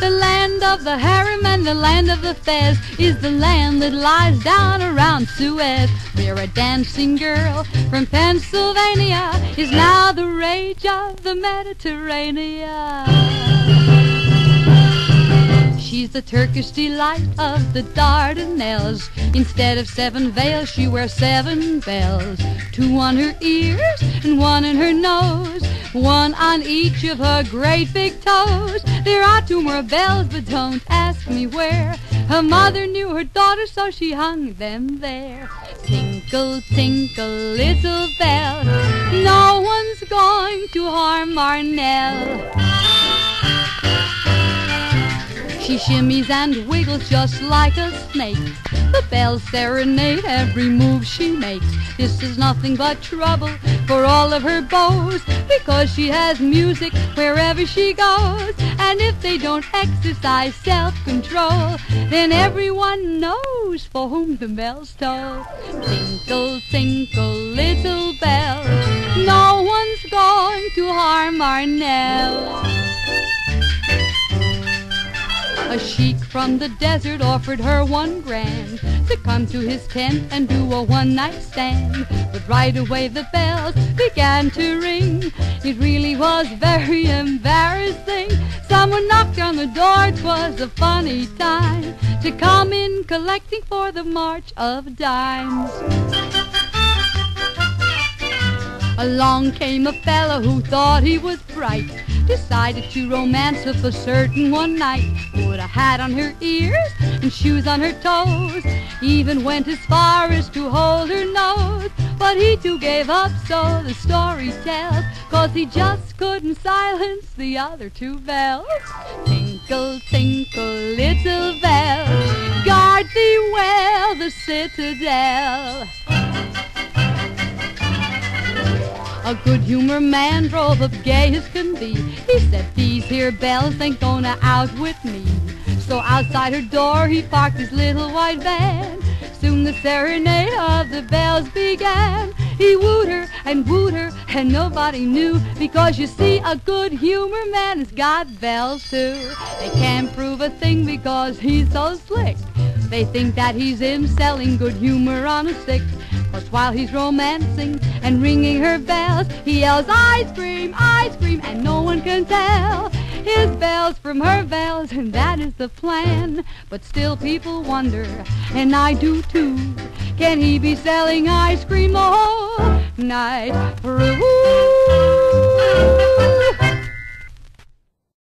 The land of the harem and the land of the fez is the land that lies down around Suez, where a dancing girl from Pennsylvania is now the rage of the Mediterranean. She's the Turkish delight of the Dardanelles. Instead of 7 veils, she wears 7 bells. 2 on her ears and 1 in her nose, 1 on each of her great big toes. There are 2 more bells, but don't ask me where. Her mother knew her daughter, so she hung them there. Tinkle, tinkle, little bell, no one's going to harm our Nell. She shimmies and wiggles just like a snake. The bells serenade every move she makes. This is nothing but trouble for all of her beaux, because she has music wherever she goes. And if they don't exercise self-control, then everyone knows for whom the bells toll. Tinkle, tinkle, little bell, no one's going to harm our Nell. A sheik from the desert offered her $1,000 to come to his tent and do a one-night stand. But right away the bells began to ring. It really was very embarrassing. Someone knocked on the door, 'twas a funny time to come in collecting for the March of Dimes. Along came a fellow who thought he was bright, decided to romance her for certain one night. Put a hat on her ears and shoes on her toes, even went as far as to hold her nose. But he too gave up, so the story tells, 'cause he just couldn't silence the other 2 bells. Tinkle, tinkle, little bell, guard thee well the citadel. A good-humored man drove up gay as can be. He said, "These here bells ain't gonna outwit me." So outside her door he parked his little white van. Soon the serenade of the bells began. He wooed her and nobody knew, because you see a good-humored man has got bells too. They can't prove a thing because he's so slick. They think that he's in selling good humor on a stick. 'Cause while he's romancing and ringing her bells, he yells, "Ice cream, ice cream," and no one can tell his bells from her bells, and that is the plan. But still people wonder, and I do too, can he be selling ice cream the whole night through?